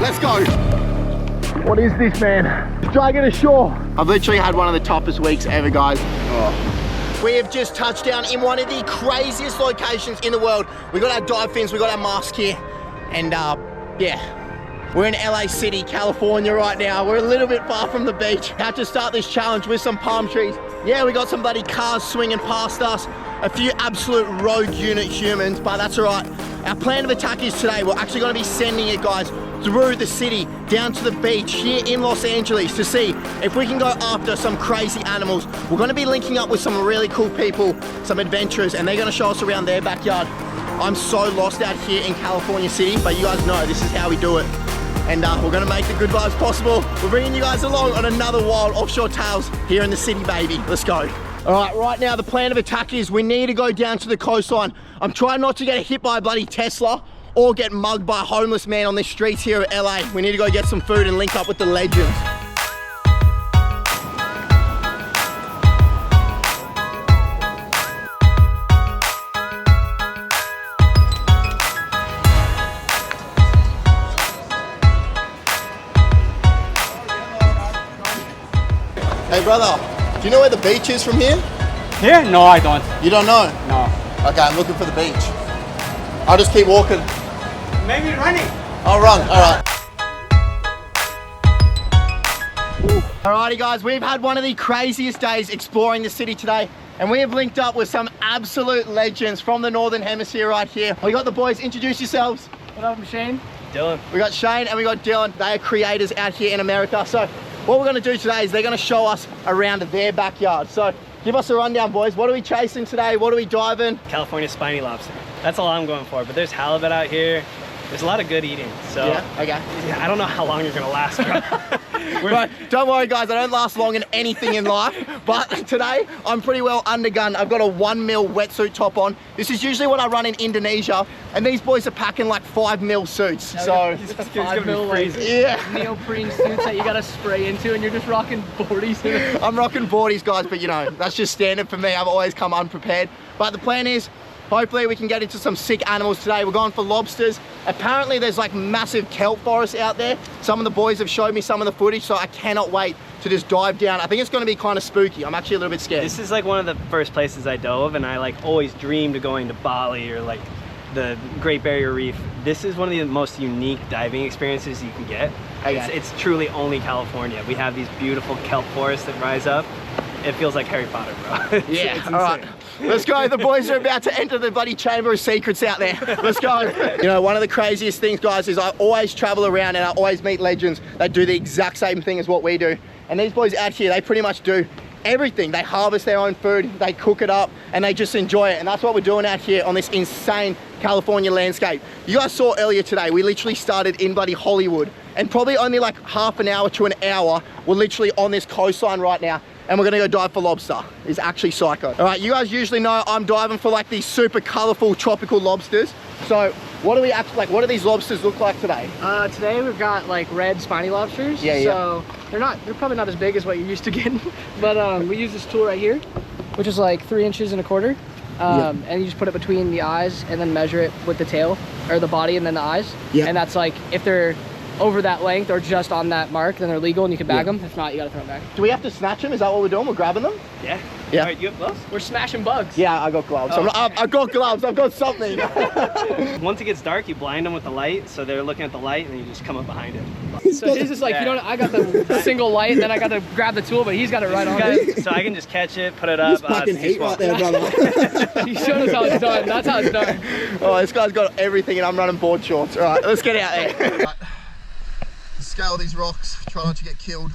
Let's go. What is this, man? Dragging ashore. I've literally had one of the toughest weeks ever, guys. Oh. We have just touched down in one of the craziest locations in the world. We got our dive fins, we got our mask here, and yeah. We're in LA City, California right now. We're a little bit far from the beach. Had to start this challenge with some palm trees. Yeah, we got some bloody cars swinging past us. A few absolute rogue unit humans, but that's all right. Our plan of attack is today, we're actually gonna be sending it, guys, through the city, down to the beach here in Los Angeles to see if we can go after some crazy animals. We're gonna be linking up with some really cool people, some adventurers, and they're gonna show us around their backyard. I'm so lost out here in California City, but you guys know this is how we do it. And we're gonna make the good vibes possible. We're bringing you guys along on another wild offshore tales here in the city, baby. Let's go. All right now the plan of attack is we need to go down to the coastline. I'm trying not to get hit by a bloody Tesla or get mugged by a homeless man on the streets here at LA. We need to go get some food and link up with the legends. Hey brother, do you know where the beach is from here? Here? No, I don't. You don't know? No. Okay, I'm looking for the beach. I'll just keep walking. Maybe running. I'll run, all right. Alrighty guys, we've had one of the craziest days exploring the city today, and we have linked up with some absolute legends from the Northern Hemisphere right here. We got the boys, introduce yourselves. What up, I'm Shane. Dylan. We got Shane and we got Dylan. They are creators out here in America. So what we're gonna do today is they're gonna show us around their backyard. So give us a rundown, boys. What are we chasing today? What are we diving? California spiny lobster. That's all I'm going for, but there's halibut out here. There's a lot of good eating, so yeah, okay. I don't know how long you're gonna last. Right, don't worry guys, I don't last long in anything in life, but today I'm pretty well undergunned. I've got a 1 mil wetsuit top on. This is usually what I run in Indonesia, and these boys are packing like 5 mil suits. So it's 5 mil like neoprene suits that you gotta spray into, and you're just rocking 40s. I'm rocking 40s, guys, but you know, that's just standard for me. I've always come unprepared. But the plan is, hopefully we can get into some sick animals today. We're going for lobsters. Apparently there's like massive kelp forests out there. Some of the boys have showed me some of the footage, so I cannot wait to just dive down. I think it's gonna be kind of spooky. I'm actually a little bit scared. This is like one of the first places I dove, and I like always dreamed of going to Bali or like the Great Barrier Reef. This is one of the most unique diving experiences you can get. Okay. It's truly only California. We have these beautiful kelp forests that rise up. It feels like Harry Potter, bro. Yeah, all right. Let's go. The boys are about to enter the bloody chamber of secrets out there. Let's go. You know, one of the craziest things, guys, is I always travel around and I always meet legends that do the exact same thing as what we do. And these boys out here, they pretty much do everything. They harvest their own food, they cook it up, and they just enjoy it. And that's what we're doing out here on this insane California landscape. You guys saw earlier today, we literally started in bloody Hollywood, and probably only like half an hour to an hour, we're literally on this coastline right now. And we're gonna go dive for lobster. It's actually psycho. All right, you guys usually know I'm diving for like these super colorful tropical lobsters. So what do we actually, like, what do these lobsters look like today? Today we've got like red spiny lobsters. Yeah, so they're probably not as big as what you're used to getting, but we use this tool right here, which is like 3 1/4 inches. And you just put it between the eyes and then measure it with the tail, or the body and then the eyes. Yeah. And that's like, if they're over that length or just on that mark, then they're legal and you can bag them. If not, you gotta throw them back. Do we have to snatch them? Is that what we're doing? We're grabbing them? Yeah. Yeah. All right, you have gloves? We're smashing bugs. Yeah, I got gloves. Oh. I've got gloves. I've got something. Once it gets dark, you blind them with the light, so they're looking at the light, and then you just come up behind it. So he's just like, you know, I got the single light, and then I got to grab the tool, but he's got it right on it. So I can just catch it, put it up. Fucking heat right there, brother. He showed us how it's done. That's how it's done. Oh, this guy's got everything, and I'm running board shorts. All right, let's get out there. Right. Scale these rocks. Try not to get killed.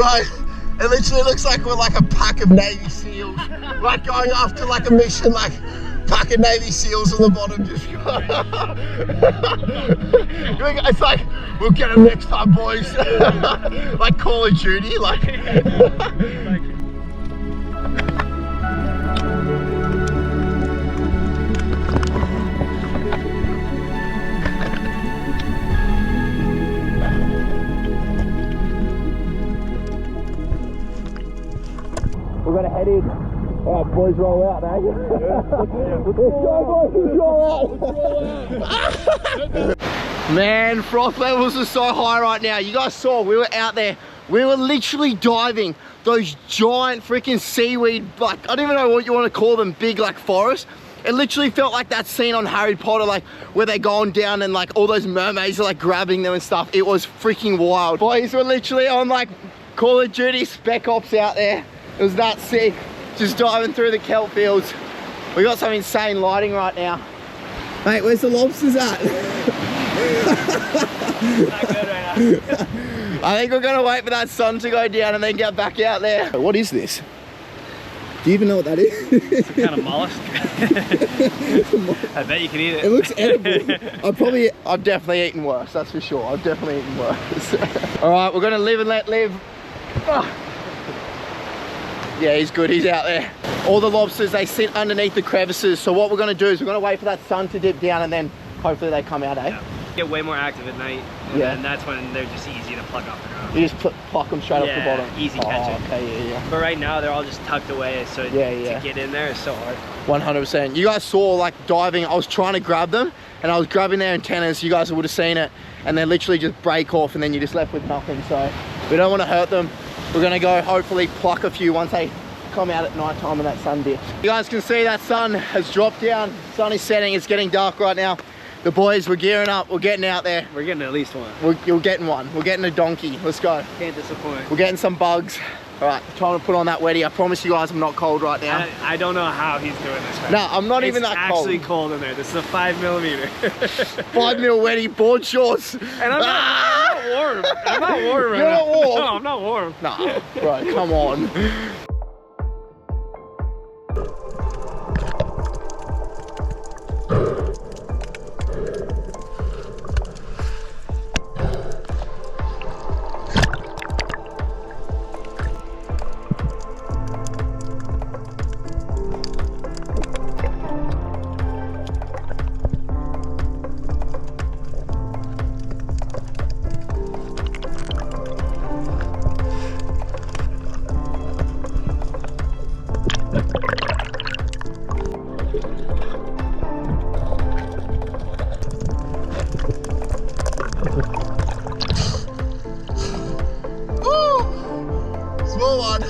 Bro, it literally looks like we're like a pack of Navy SEALs. Like going after like a mission, like pack of Navy SEAls on the bottom just it's like, we'll get them next time, boys. Like Call of Duty, like. We're gonna head in. All right, boys, roll out, eh? Let's go, boys, roll out. Man, froth levels are so high right now. You guys saw, we were out there. We were literally diving those giant freaking seaweed, like, I don't even know what you want to call them, big like forests. It literally felt like that scene on Harry Potter, like where they're going down and like all those mermaids are like grabbing them and stuff. It was freaking wild. Boys were literally on like Call of Duty Spec Ops out there. It was that sick, just diving through the kelp fields. We got some insane lighting right now. Mate, where's the lobsters at? Not good right now. I think we're gonna wait for that sun to go down and then get back out there. What is this? Do you even know what that is? Some kind of mollusk. I bet you can eat it. It looks edible. I've definitely eaten worse, that's for sure. I've definitely eaten worse. All right, we're gonna live and let live. Oh. Yeah, he's good, he's out there. All the lobsters, they sit underneath the crevices. So what we're gonna do is we're gonna wait for that sun to dip down and then hopefully they come out, eh? Yeah. Get way more active at night. And that's when they're just easy to pluck off the ground. You just pluck them straight off the bottom? Easy catching. Okay, yeah. But right now, they're all just tucked away, so to get in there is so hard. 100%. You guys saw like diving, I was trying to grab them and I was grabbing their antennas, you guys would have seen it, and they literally just break off and then you're just left with nothing. So we don't want to hurt them. We're gonna go hopefully pluck a few once they come out at night time and that sun dips. You guys can see that sun has dropped down. Sun is setting, it's getting dark right now. The boys, we're gearing up, we're getting out there. We're getting at least one. You're getting one. We're getting a donkey. Let's go. Can't disappoint. We're getting some bugs. All right, trying to put on that weddy. I promise you guys I'm not cold right now. I don't know how he's doing this right No, now. I'm not even that cold. It's actually cold in there. This is a 5mm. 5mm weddy, board shorts. And I'm not warm. I'm not warm right You're now. not warm? No, I'm not warm. Nah, bro, come on. Small one.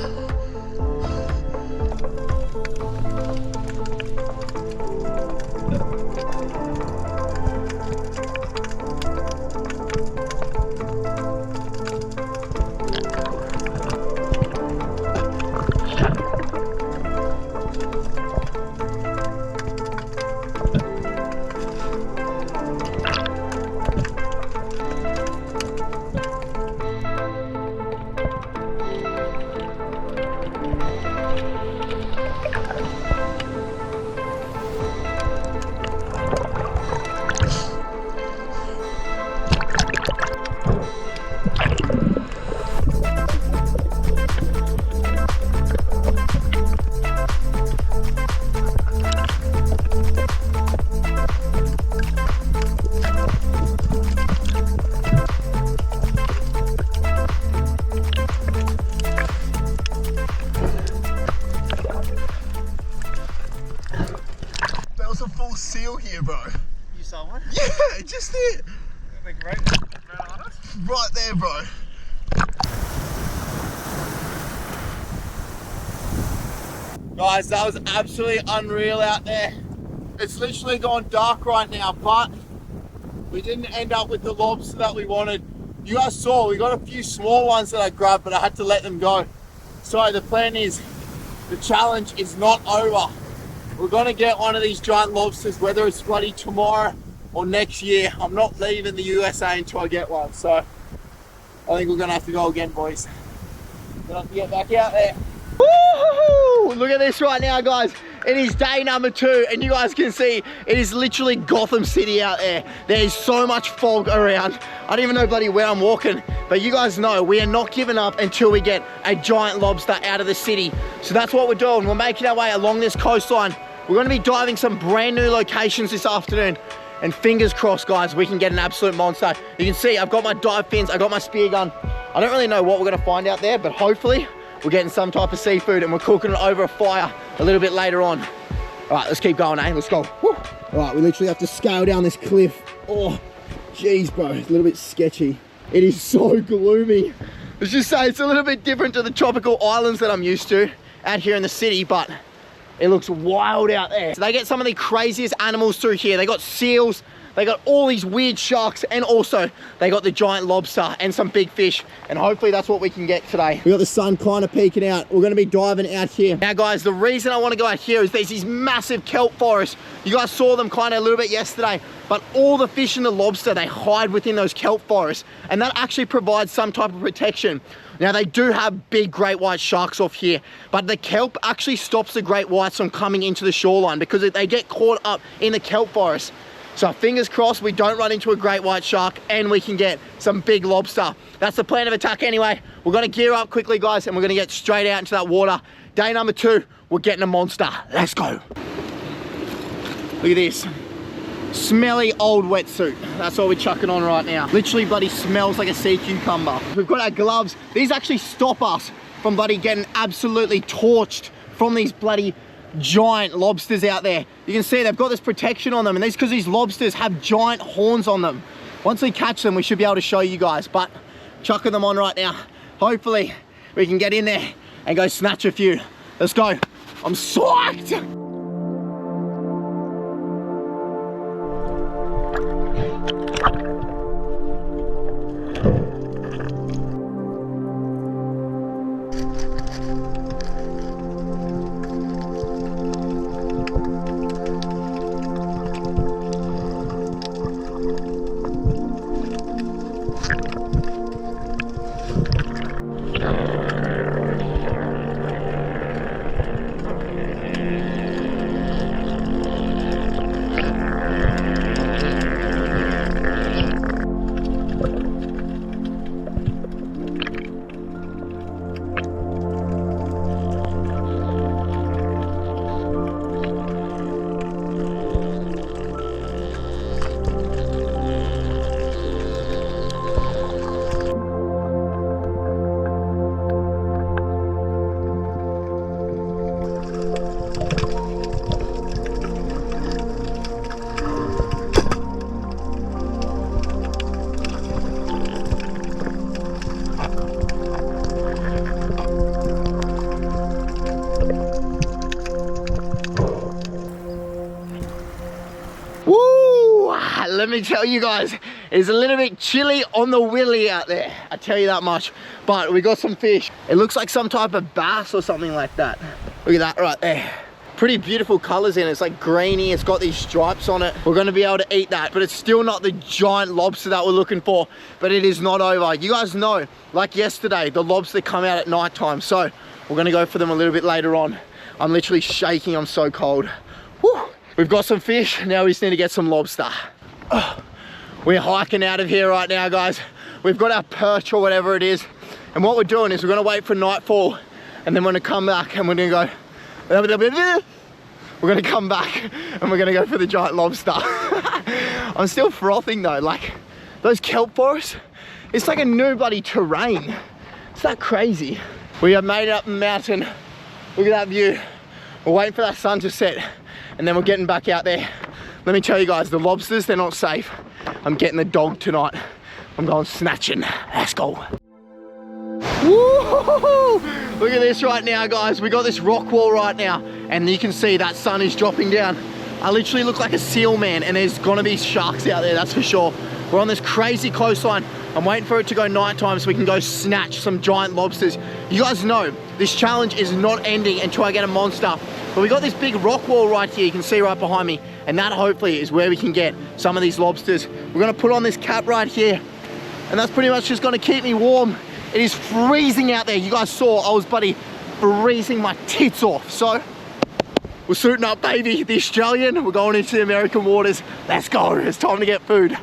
A full seal here, bro. You saw one? Yeah, just there. Like right on us? Right there, bro. Guys, that was absolutely unreal out there. It's literally gone dark right now, but we didn't end up with the lobster that we wanted. You guys saw, we got a few small ones that I grabbed, but I had to let them go. So the plan is, the challenge is not over. We're gonna get one of these giant lobsters, whether it's bloody tomorrow or next year. I'm not leaving the USA until I get one, so I think we're gonna have to go again, boys. Gonna have to get back out there. Woo-hoo-hoo! Look at this right now, guys. It is day number 2, and you guys can see it is literally Gotham City out there. There is so much fog around. I don't even know bloody where I'm walking, but you guys know we are not giving up until we get a giant lobster out of the city. So that's what we're doing. We're making our way along this coastline. We're gonna be diving some brand new locations this afternoon. And fingers crossed, guys, we can get an absolute monster. You can see I've got my dive fins, I got my spear gun. I don't really know what we're gonna find out there, but hopefully we're getting some type of seafood and we're cooking it over a fire a little bit later on. All right, let's keep going, eh? Let's go. Woo. All right, we literally have to scale down this cliff. Oh, geez, bro, it's a little bit sketchy. It is so gloomy. Let's just say it's a little bit different to the tropical islands that I'm used to out here in the city, but it looks wild out there. So they get some of the craziest animals through here. They got seals, they got all these weird sharks, and also they got the giant lobster and some big fish. And hopefully that's what we can get today. We got the sun kind of peeking out. We're gonna be diving out here. Now guys, the reason I wanna go out here is there's these massive kelp forests. You guys saw them kind of a little bit yesterday, but all the fish and the lobster, they hide within those kelp forests. And that actually provides some type of protection. Now they do have big great white sharks off here, but the kelp actually stops the great whites from coming into the shoreline because they get caught up in the kelp forest. So fingers crossed we don't run into a great white shark and we can get some big lobster. That's the plan of attack anyway. We're gonna gear up quickly, guys, and we're gonna get straight out into that water. Day number 2, we're getting a monster. Let's go. Look at this. Smelly old wetsuit. That's what we're chucking on right now. Literally bloody smells like a sea cucumber. We've got our gloves. These actually stop us from bloody getting absolutely torched from these bloody giant lobsters out there. You can see they've got this protection on them, and that's because these lobsters have giant horns on them. Once we catch them, we should be able to show you guys, but chucking them on right now. Hopefully we can get in there and go snatch a few. Let's go. I'm psyched. Let me tell you guys, it's a little bit chilly on the willy out there. I tell you that much. But we got some fish. It looks like some type of bass or something like that. Look at that right there. Pretty beautiful colors in it. It's like greeny. It's got these stripes on it. We're gonna be able to eat that, but it's still not the giant lobster that we're looking for. But it is not over. You guys know, like yesterday, the lobster come out at night time. So we're gonna go for them a little bit later on. I'm literally shaking. I'm so cold. Whew. We've got some fish. Now we just need to get some lobster. We're hiking out of here right now, guys. We've got our perch or whatever it is, and what we're doing is we're gonna wait for nightfall, and then we're gonna come back and we're gonna go, we're gonna come back and we're gonna go for the giant lobster. I'm still frothing though. Like those kelp forests, it's like a new bloody terrain. It's that crazy. We have made it up the mountain. Look at that view. We're waiting for that sun to set, and then we're getting back out there. Let me tell you guys, the lobsters, they're not safe. I'm getting the dog tonight. I'm going snatching. Let's go. Woo-hoo-hoo-hoo! Look at this right now, guys. We got this rock wall right now, and you can see that sun is dropping down. I literally look like a seal, man, and there's gonna be sharks out there, that's for sure. We're on this crazy coastline. I'm waiting for it to go nighttime so we can go snatch some giant lobsters. You guys know, this challenge is not ending until I get a monster. But we got this big rock wall right here, you can see right behind me, and that hopefully is where we can get some of these lobsters. We're gonna put on this cap right here, and that's pretty much just gonna keep me warm It is freezing out there. You guys saw I was bloody freezing my tits off. So we're suiting up, baby. The Australian, we're going into the American waters. Let's go, it's time to get food.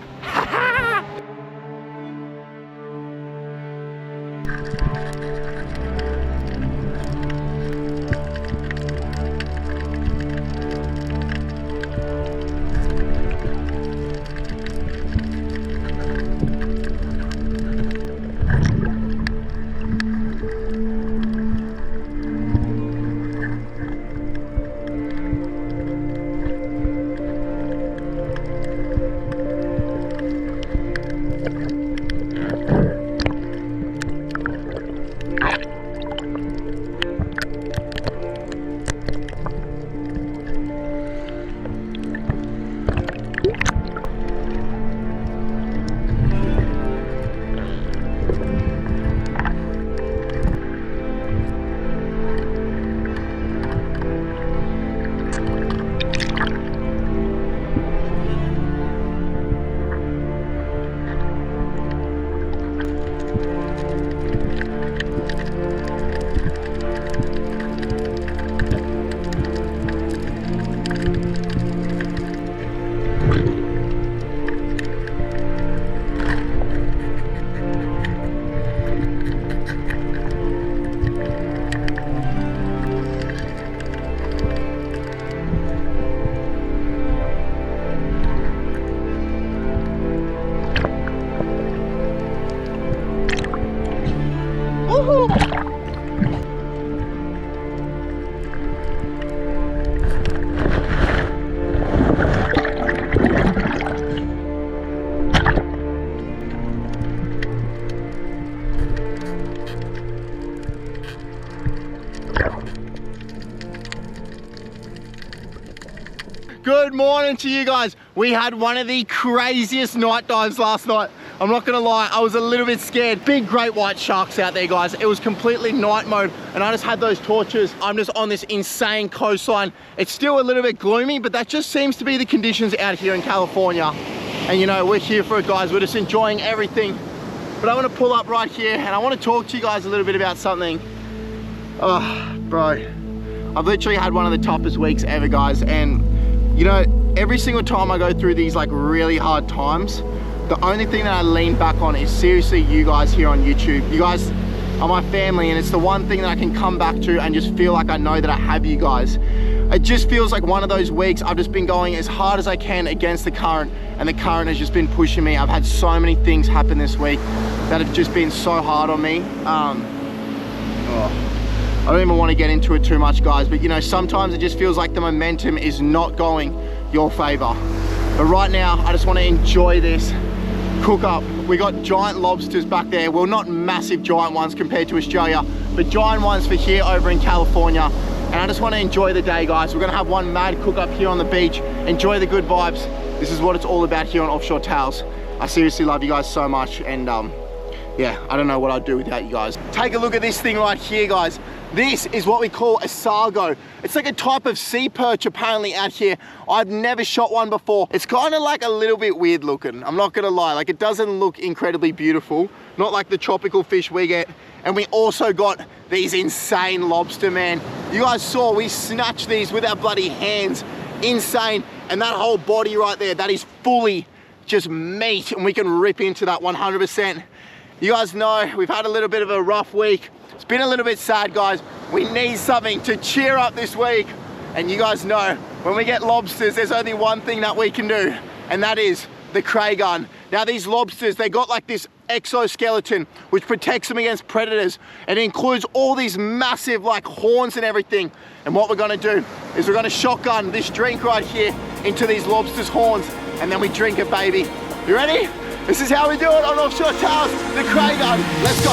Good morning to you guys. We had one of the craziest night dives last night. I'm not gonna lie, I was a little bit scared. Big great white sharks out there, guys. It was completely night mode and I just had those torches. I'm just on this insane coastline. It's still a little bit gloomy, but that just seems to be the conditions out here in California. And you know, we're here for it, guys. We're just enjoying everything. But I wanna pull up right here and I wanna talk to you guys a little bit about something. Oh, bro. I've literally had one of the toughest weeks ever, guys. And you know, every single time I go through these like really hard times, the only thing that I lean back on is seriously you guys here on YouTube. You guys are my family and it's the one thing that I can come back to and just feel like I know that I have you guys. It just feels like one of those weeks I've just been going as hard as I can against the current and the current has just been pushing me. I've had so many things happen this week that have just been so hard on me. I don't even want to get into it too much, guys, but you know, sometimes it just feels like the momentum is not going your favor. But right now, I just want to enjoy this cook up. We got giant lobsters back there. Well, not massive giant ones compared to Australia, but giant ones for here over in California. And I just want to enjoy the day, guys. We're going to have one mad cook up here on the beach. Enjoy the good vibes. This is what it's all about here on Offshore Tales. I seriously love you guys so much. And yeah, I don't know what I'd do without you guys. Take a look at this thing right here, guys. This is what we call a sargo. It's like a type of sea perch apparently out here. I've never shot one before. It's kind of like a little bit weird looking. I'm not gonna lie, like it doesn't look incredibly beautiful. Not like the tropical fish we get. And we also got these insane lobster, man. You guys saw, we snatched these with our bloody hands. Insane. And that whole body right there, that is fully just meat. And we can rip into that 100%. You guys know we've had a little bit of a rough week. It's been a little bit sad, guys. We need something to cheer up this week. And you guys know, when we get lobsters, there's only one thing that we can do, and that is the Cray gun. Now these lobsters, they got like this exoskeleton, which protects them against predators. And it includes all these massive like horns and everything. And what we're gonna do is we're gonna shotgun this drink right here into these lobsters' horns, and then we drink it, baby. You ready? This is how we do it on Offshore Tales, the Cray gun. Let's go.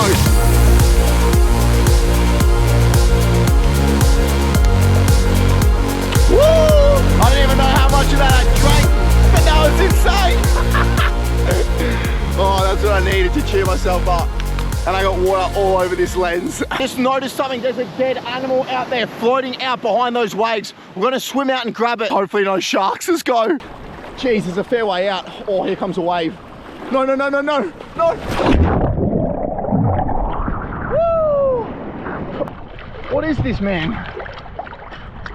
Woo! I don't even know how much of that I drank, but that was insane. Oh, that's what I needed to cheer myself up. And I got water all over this lens. Just noticed something, there's a dead animal out there floating out behind those waves. We're gonna swim out and grab it. Hopefully no sharks, let's go. Jeez, there's a fair way out. Oh, here comes a wave. No, no, no, no, no, no. What is this, man?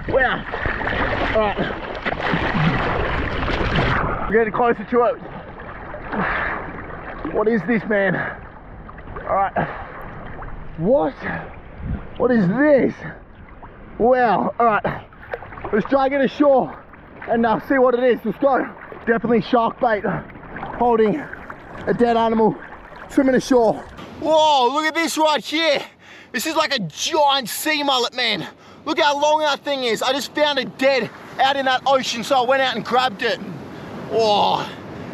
Wow. All right. We're getting closer to it. What is this, man? All right. What is this? Wow. All right. Let's drag it ashore and see what it is. Let's go. Definitely shark bait. Holding a dead animal, swimming ashore. Whoa, look at this right here. This is like a giant sea mullet, man. Look how long that thing is. I just found it dead out in that ocean, so I went out and grabbed it. Whoa,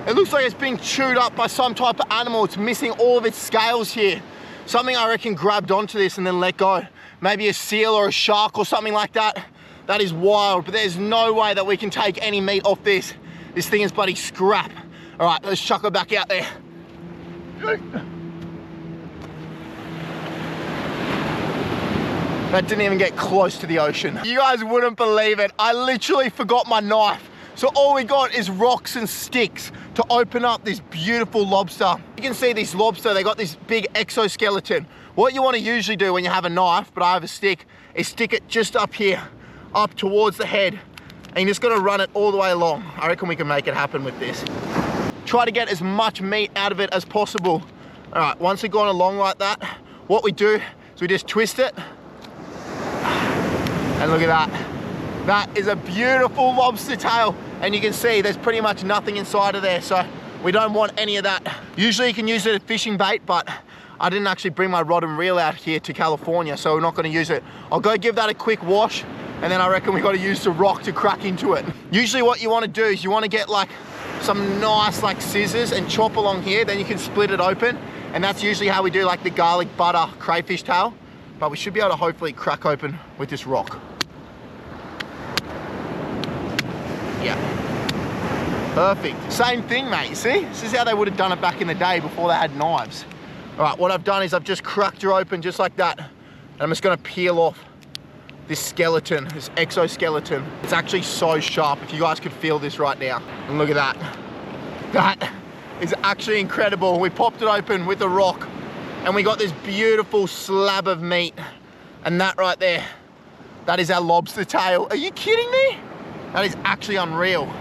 it looks like it's being chewed up by some type of animal. It's missing all of its scales here. Something I reckon grabbed onto this and then let go. Maybe a seal or a shark or something like that. That is wild, but there's no way that we can take any meat off this. This thing is bloody scrap. All right, let's chuck her back out there. That didn't even get close to the ocean. You guys wouldn't believe it. I literally forgot my knife. So all we got is rocks and sticks to open up this beautiful lobster. You can see this lobster, they got this big exoskeleton. What you want to usually do when you have a knife, but I have a stick, is stick it just up here, up towards the head. And you just got to run it all the way along. I reckon we can make it happen with this. Try to get as much meat out of it as possible. All right, once we've gone along like that, what we do is we just twist it. And look at that. That is a beautiful lobster tail. And you can see there's pretty much nothing inside of there. So we don't want any of that. Usually you can use it as fishing bait, but I didn't actually bring my rod and reel out here to California, so we're not gonna use it. I'll go give that a quick wash, and then I reckon we gotta use the rock to crack into it. Usually what you wanna do is you wanna get like some nice like scissors and chop along here, then you can split it open. And that's usually how we do like the garlic butter crayfish tail. But we should be able to hopefully crack open with this rock. Yeah. Perfect. Same thing, mate, see? This is how they would have done it back in the day before they had knives. All right, what I've done is I've just cracked her open just like that. And I'm just gonna peel off this skeleton, this exoskeleton. It's actually so sharp, if you guys could feel this right now. And look at that. That is actually incredible. We popped it open with a rock and we got this beautiful slab of meat. And that right there, that is our lobster tail. Are you kidding me? That is actually unreal.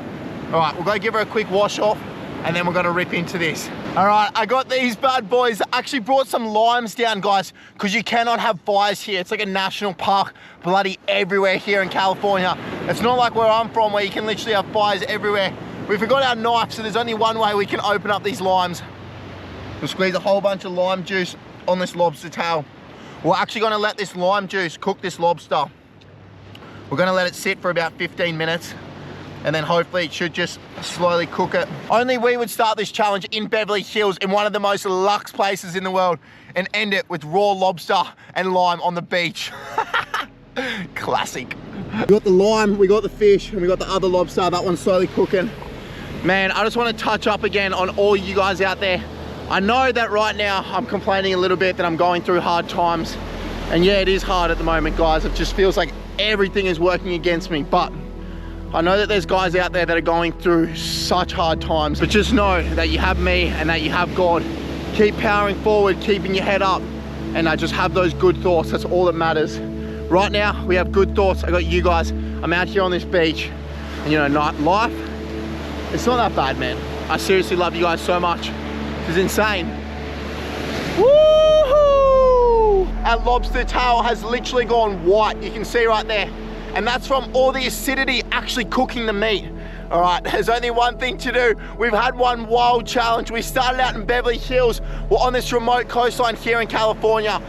All right, we'll go give her a quick wash off and then we're gonna rip into this. All right, I got these bad boys. I actually brought some limes down, guys, because you cannot have fires here. It's like a national park, bloody everywhere here in California. It's not like where I'm from, where you can literally have fires everywhere. We forgot our knife, so there's only one way we can open up these limes. We'll squeeze a whole bunch of lime juice on this lobster tail. We're actually gonna let this lime juice cook this lobster. We're gonna let it sit for about 15 minutes. And then hopefully it should just slowly cook it. Only we would start this challenge in Beverly Hills, in one of the most luxe places in the world, and end it with raw lobster and lime on the beach. Classic. We got the lime, we got the fish, and we got the other lobster. That one's slowly cooking. Man, I just want to touch up again on all you guys out there. I know that right now I'm complaining a little bit that I'm going through hard times. And yeah, it is hard at the moment, guys. It just feels like everything is working against me, but I know that there's guys out there that are going through such hard times, but just know that you have me and that you have God. Keep powering forward, keeping your head up, and just have those good thoughts. That's all that matters. Right now, we have good thoughts. I got you guys. I'm out here on this beach, and you know, life, it's not that bad, man. I seriously love you guys so much. This is insane. Woohoo! Our lobster tail has literally gone white. You can see right there. And that's from all the acidity actually cooking the meat. All right, there's only one thing to do. We've had one wild challenge. We started out in Beverly Hills. We're on this remote coastline here in California.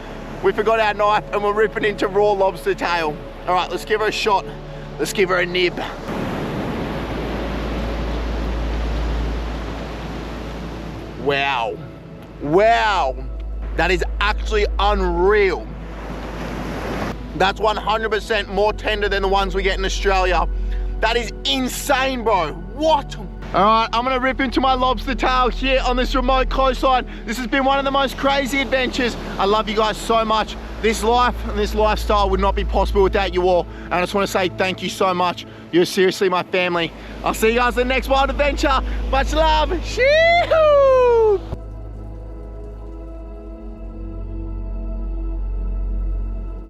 We forgot our knife and we're ripping into raw lobster tail. All right, let's give her a shot. Let's give her a nib. Wow. Wow. That is actually unreal. That's 100% more tender than the ones we get in Australia. That is insane, bro. What? All right, I'm gonna rip into my lobster tail here on this remote coastline. This has been one of the most crazy adventures. I love you guys so much. This life and this lifestyle would not be possible without you all. And I just wanna say thank you so much. You're seriously my family. I'll see you guys in the next wild adventure. Much love. Shee-hoo!